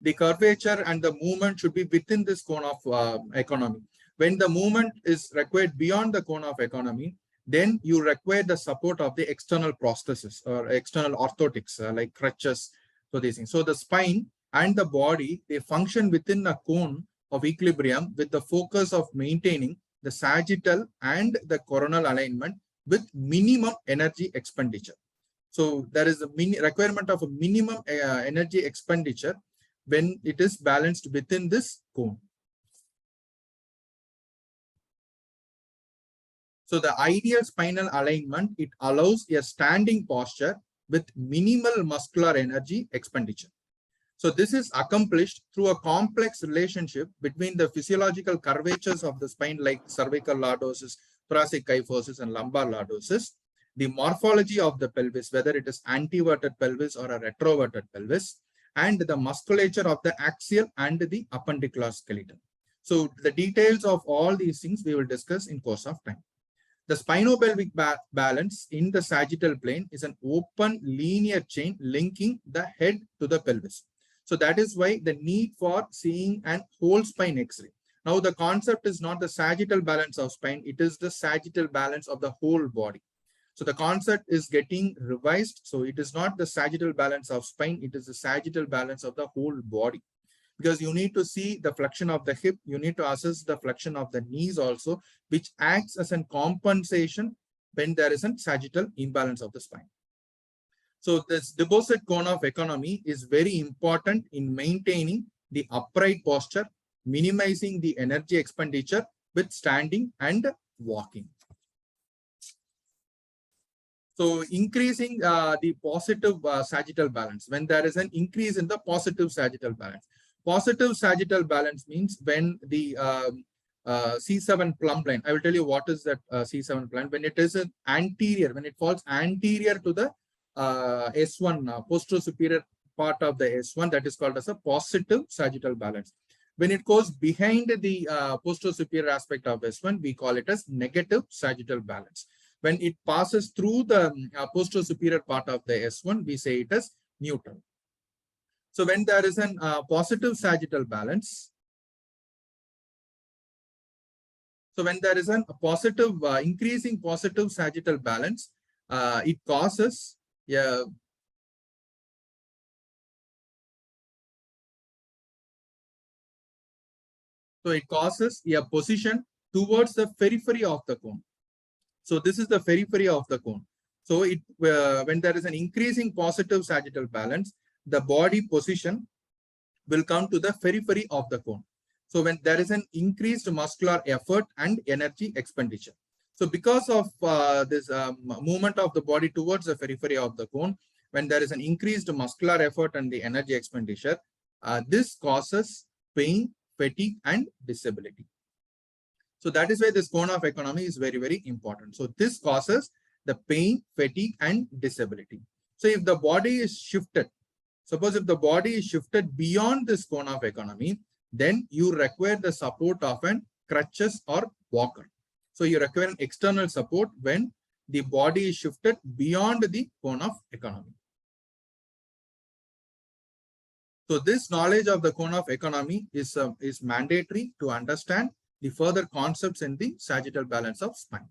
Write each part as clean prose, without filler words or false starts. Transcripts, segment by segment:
the curvature and the movement should be within this cone of economy. When the movement is required beyond the cone of economy, then you require the support of the external prosthesis or external orthotics like crutches. So these things. So the spine and the body, they function within a cone of equilibrium with the focus of maintaining the sagittal and the coronal alignment with minimum energy expenditure. So there is a requirement of a minimum energy expenditure when it is balanced within this cone. So the ideal spinal alignment, it allows a standing posture with minimal muscular energy expenditure. So this is accomplished through a complex relationship between the physiological curvatures of the spine like cervical lordosis, thoracic kyphosis, and lumbar lordosis, the morphology of the pelvis, whether it is anteverted pelvis or a retroverted pelvis, and the musculature of the axial and the appendicular skeleton. So the details of all these things we will discuss in course of time. The spinopelvic balance in the sagittal plane is an open linear chain linking the head to the pelvis. So that is why the need for seeing an whole spine X-ray. Now the concept is not the sagittal balance of spine, it is the sagittal balance of the whole body. So the concept is getting revised. So it is not the sagittal balance of spine, it is the sagittal balance of the whole body. Because you need to see the flexion of the hip, you need to assess the flexion of the knees also, which acts as a compensation when there is a sagittal imbalance of the spine. So this deposit cone of economy is very important in maintaining the upright posture, minimizing the energy expenditure with standing and walking. So increasing the positive sagittal balance, when there is an increase in the positive sagittal balance. Positive sagittal balance means when the C7 plumb line, I will tell you what is that C7 plumb, when it is an anterior, when it falls anterior to the S1, posterior superior part of the S1, that is called as a positive sagittal balance. When it goes behind the posterior superior aspect of S1, we call it as negative sagittal balance. When it passes through the posterior superior part of the S1, we say it as neutral. So when there is an positive sagittal balance, so when there is a positive, increasing positive sagittal balance, it causes a position towards the periphery of the cone. So this is the periphery of the cone. So it when there is an increasing positive sagittal balance, the body position will come to the periphery of the cone. So when there is an increased muscular effort and energy expenditure. So because of this movement of the body towards the periphery of the cone, when there is an increased muscular effort and the energy expenditure, this causes pain, fatigue, and disability. So that is why this cone of economy is very, very important. So this causes the pain, fatigue, and disability. So if the body is shifted, suppose if the body is shifted beyond this cone of economy, then you require the support of an crutches or walker. So you require an external support when the body is shifted beyond the cone of economy. So this knowledge of the cone of economy is mandatory to understand the further concepts in the sagittal balance of spine.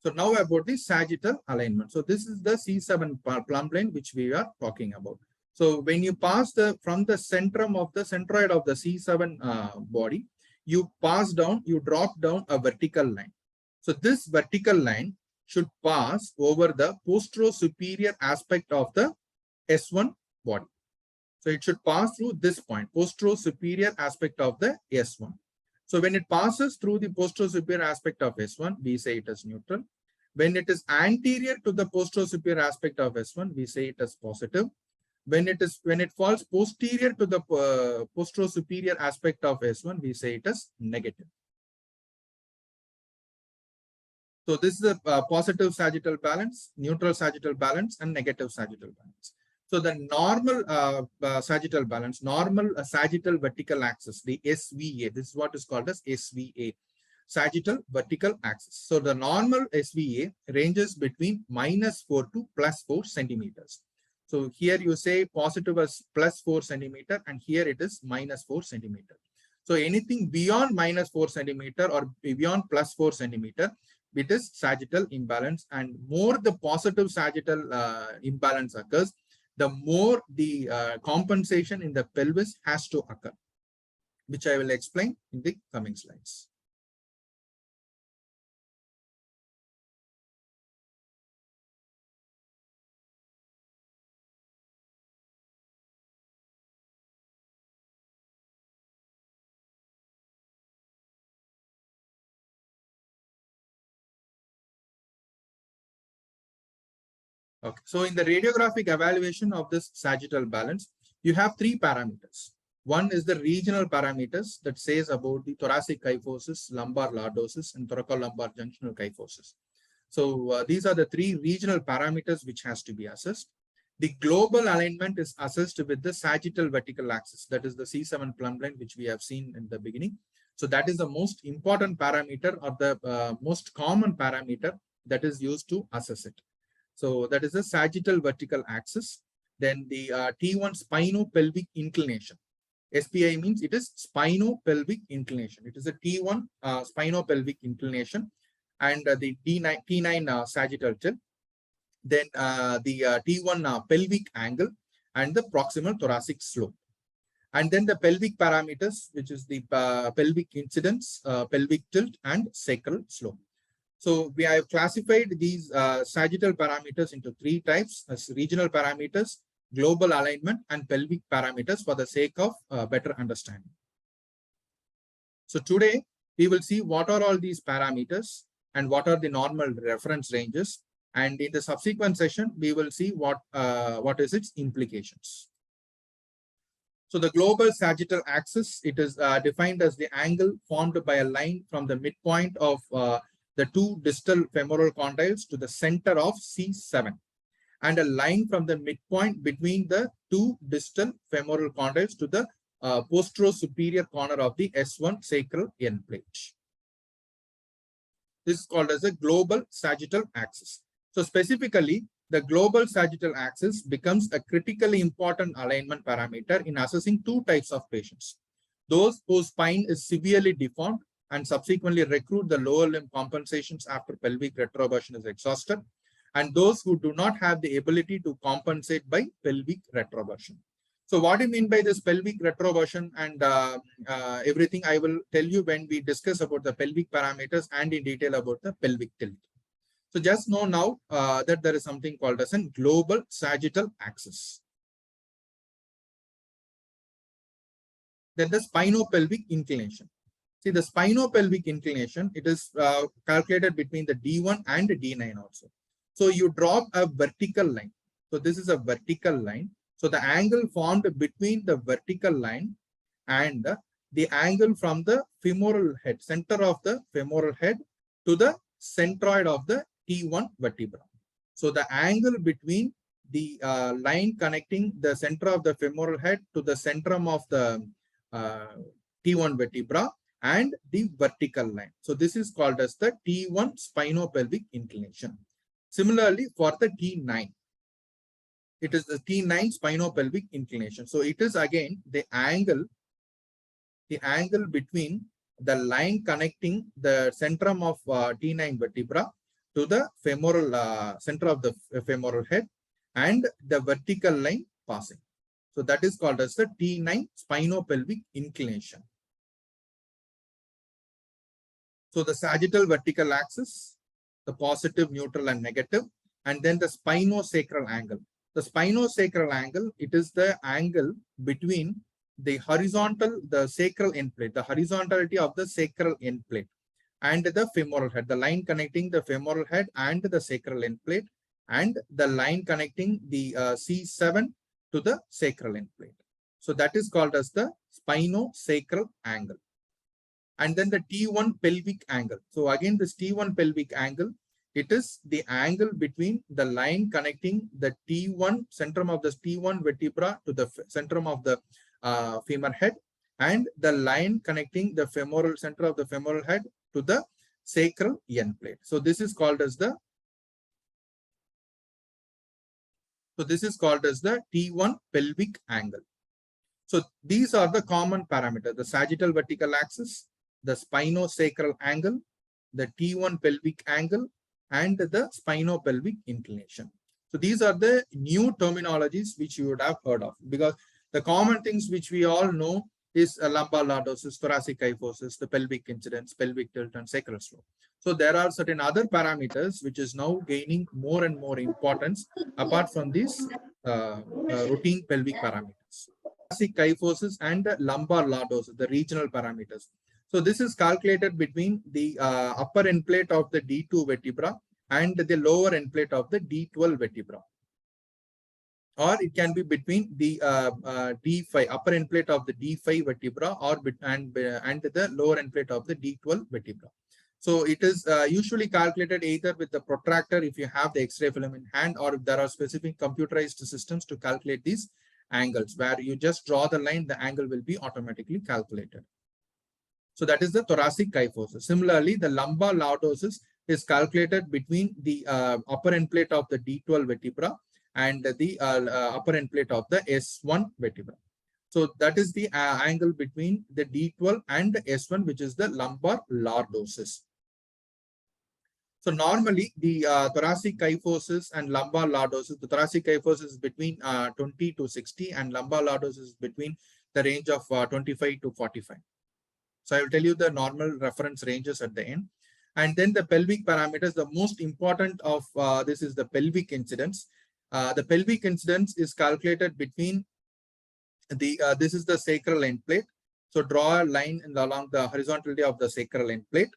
So now about the sagittal alignment. So this is the C7 plumb line which we are talking about. So when you pass from the centrum of the centroid of the C7 body, you pass down, you drop down a vertical line. So this vertical line should pass over the posterior superior aspect of the S1 body. So it should pass through this point, posterior superior aspect of the S1. So when it passes through the posterior superior aspect of S1, we say it is neutral. When it is anterior to the posterior superior aspect of S1, we say it is positive. When it falls posterior to the posterior superior aspect of S1, we say it is negative. So this is a positive sagittal balance, neutral sagittal balance, and negative sagittal balance. So the normal sagittal balance, normal sagittal vertical axis, the SVA, this is what is called as SVA, sagittal vertical axis. So the normal SVA ranges between -4 to +4 centimeters. So here you say positive as plus 4 centimeter and here it is minus 4 centimeter. So anything beyond minus 4 centimeter or beyond plus 4 centimeter, it is sagittal imbalance, and more the positive sagittal imbalance occurs, the more the compensation in the pelvis has to occur, which I will explain in the coming slides. Okay. So in the radiographic evaluation of this sagittal balance, you have three parameters. One is the regional parameters that says about the thoracic kyphosis, lumbar lordosis, and thoracolumbar junctional kyphosis. So these are the three regional parameters which has to be assessed. The global alignment is assessed with the sagittal vertical axis. That is the C7 plumb line, which we have seen in the beginning. So that is the most important parameter or the most common parameter that is used to assess it. So that is the sagittal vertical axis. Then the T1 spinopelvic inclination. SPI means it is spinopelvic inclination. It is a T1 spinopelvic inclination, and the T9 sagittal tilt. Then the T1 pelvic angle and the proximal thoracic slope. And then the pelvic parameters, which is the pelvic incidence, pelvic tilt, and sacral slope. So we have classified these sagittal parameters into three types as regional parameters, global alignment, and pelvic parameters for the sake of better understanding. So today we will see what are all these parameters and what are the normal reference ranges. And in the subsequent session, we will see what is its implications. So the global sagittal axis, it is defined as the angle formed by a line from the midpoint of the two distal femoral condyles to the center of C7, and a line from the midpoint between the two distal femoral condyles to the postero-superior corner of the S1 sacral end plate. This is called as a global sagittal axis. So specifically, the global sagittal axis becomes a critically important alignment parameter in assessing two types of patients: those whose spine is severely deformed and subsequently recruit the lower limb compensations after pelvic retroversion is exhausted, and those who do not have the ability to compensate by pelvic retroversion. So what do you mean by this pelvic retroversion and everything I will tell you when we discuss about the pelvic parameters and in detail about the pelvic tilt. So just know now that there is something called as a global sagittal axis. Then the spinopelvic inclination. See, the spinopelvic inclination, it is calculated between the D1 and D9 also. So you drop a vertical line. So this is a vertical line. So the angle formed between the vertical line and the angle from the femoral head, center of the femoral head to the centroid of the T1 vertebra. So the angle between the line connecting the center of the femoral head to the centrum of the T1 vertebra and the vertical line. So this is called as the T1 spinopelvic inclination. Similarly, for the T9, it is the T9 spinopelvic inclination. So it is again the angle between the line connecting the centrum of T9 vertebra to the femoral center of the femoral head and the vertical line passing. So that is called as the T9 spinopelvic inclination. So the sagittal vertical axis, the positive, neutral, and negative, and then the spinosacral angle. The spinosacral angle, it is the angle between the horizontal, the sacral end plate, the horizontality of the sacral end plate and the femoral head, the line connecting the femoral head and the sacral end plate, and the line connecting the C7 to the sacral end plate. So that is called as the spinosacral angle. And then the T1 pelvic angle. So again, this T1 pelvic angle, it is the angle between the line connecting the T1 centrum of the T1 vertebra to the centrum of the femur head, and the line connecting the femoral center of the femoral head to the sacral end plate. So this is called as the So this is called as the T1 pelvic angle. So these are the common parameters: the sagittal vertical axis, the spinosacral angle, the T1 pelvic angle, and the spinopelvic inclination. So these are the new terminologies which you would have heard of, because the common things which we all know is lumbar lordosis, thoracic kyphosis, the pelvic incidence, pelvic tilt, and sacral slope. So there are certain other parameters which is now gaining more and more importance apart from these routine pelvic parameters. Thoracic kyphosis and lumbar lordosis, the regional parameters. So this is calculated between the upper end plate of the D2 vertebra and the lower end plate of the D12 vertebra. Or it can be between the D5, upper end plate of the D5 vertebra, or and the lower end plate of the D12 vertebra. So it is usually calculated either with the protractor if you have the X-ray film in hand, or if there are specific computerized systems to calculate these angles, where you just draw the line, the angle will be automatically calculated. So that is the thoracic kyphosis. Similarly, the lumbar lordosis is calculated between the upper end plate of the D12 vertebra and the upper end plate of the S1 vertebra. So that is the angle between the D12 and the S1, which is the lumbar lordosis. So normally the thoracic kyphosis and lumbar lordosis, the thoracic kyphosis is between 20 to 60 and lumbar lordosis is between the range of 25 to 45. So I will tell you the normal reference ranges at the end. And then the pelvic parameters, the most important of this is the pelvic incidence. The pelvic incidence is calculated between the, this is the sacral end plate. So draw a line along the horizontality of the sacral end plate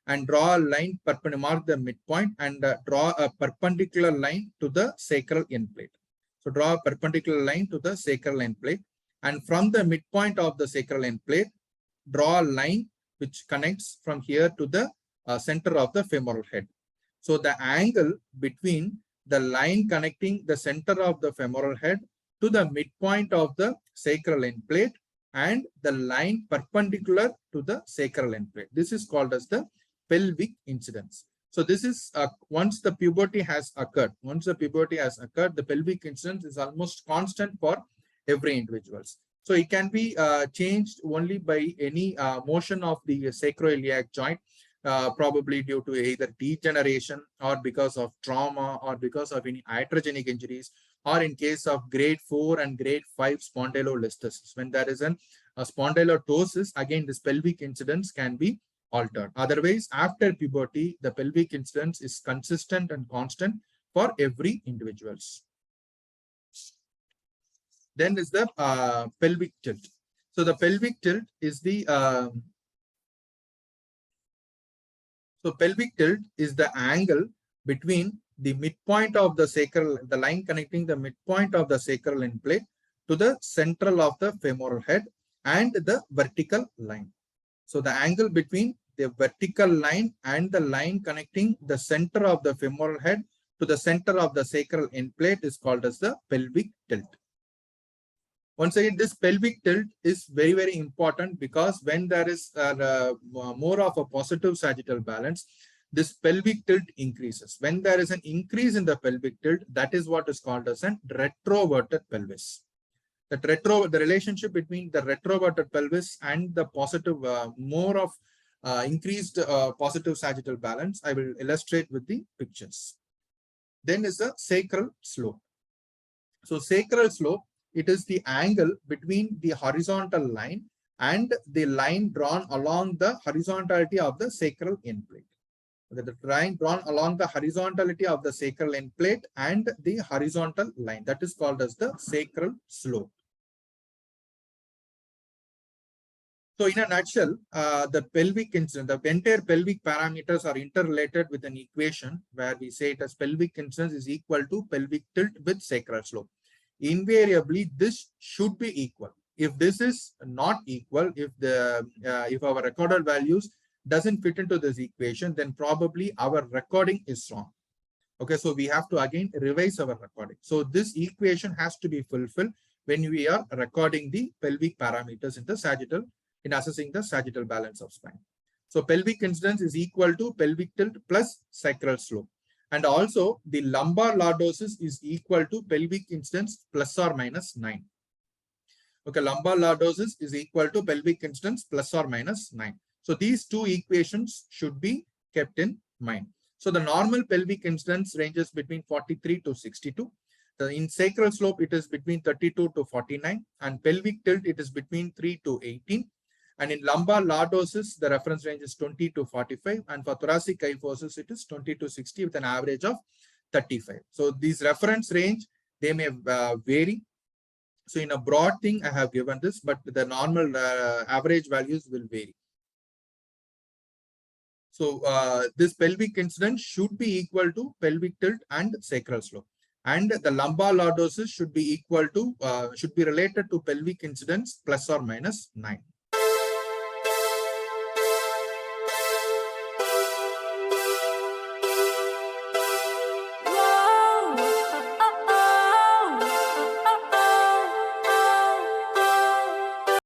and draw a line perpendicular, mark the midpoint and draw a perpendicular line to the sacral end plate. So draw a perpendicular line to the sacral end plate, and from the midpoint of the sacral end plate, draw a line which connects from here to the center of the femoral head. So the angle between the line connecting the center of the femoral head to the midpoint of the sacral end plate and the line perpendicular to the sacral end plate, this is called as the pelvic incidence. So this is once the puberty has occurred, the pelvic incidence is almost constant for every individual. So it can be changed only by any motion of the sacroiliac joint, probably due to either degeneration or because of trauma or because of any iatrogenic injuries, or in case of grade 4 and grade 5 spondylolisthesis. When there is a spondylotosis, again this pelvic incidence can be altered. Otherwise, after puberty, the pelvic incidence is consistent and constant for every individuals. Then is the pelvic tilt. So the pelvic tilt is the pelvic tilt is the angle between the midpoint of the sacral, the line connecting the midpoint of the sacral end plate to the central of the femoral head and the vertical line. So the angle between the vertical line and the line connecting the center of the femoral head to the center of the sacral end plate is called as the pelvic tilt. Once again, this pelvic tilt is very, very important, because when there is more of a positive sagittal balance, this pelvic tilt increases. When there is an increase in the pelvic tilt, that is what is called as an retroverted pelvis. The relationship between the retroverted pelvis and the positive, more of increased positive sagittal balance, I will illustrate with the pictures. Then is the sacral slope. So sacral slope, it is the angle between the horizontal line and the line drawn along the horizontality of the sacral end plate. Okay, the line drawn along the horizontality of the sacral end plate and the horizontal line, that is called as the sacral slope. So in a nutshell, the pelvic incidence, the entire pelvic parameters are interrelated with an equation where we say it as pelvic incidence is equal to pelvic tilt with sacral slope. Invariably, this should be equal. If this is not equal, if our recorded values doesn't fit into this equation, then probably our recording is wrong. Okay, so we have to again revise our recording. So this equation has to be fulfilled when we are recording the pelvic parameters in the sagittal, in assessing the sagittal balance of spine. So pelvic incidence is equal to pelvic tilt plus sacral slope. And also the lumbar lordosis is equal to pelvic incidence plus or minus 9. Okay, lumbar lordosis is equal to pelvic incidence plus or minus 9. So these two equations should be kept in mind. So the normal pelvic incidence ranges between 43 to 62. In sacral slope, it is between 32 to 49, and pelvic tilt, it is between 3 to 18. And in lumbar lordosis, the reference range is 20 to 45, and for thoracic kyphosis, it is 20 to 60 with an average of 35. So these reference range, they may vary. So in a broad thing, I have given this, but the normal average values will vary. So this pelvic incidence should be equal to pelvic tilt and sacral slope. And the lumbar lordosis should be equal to, should be related to pelvic incidence plus or minus 9.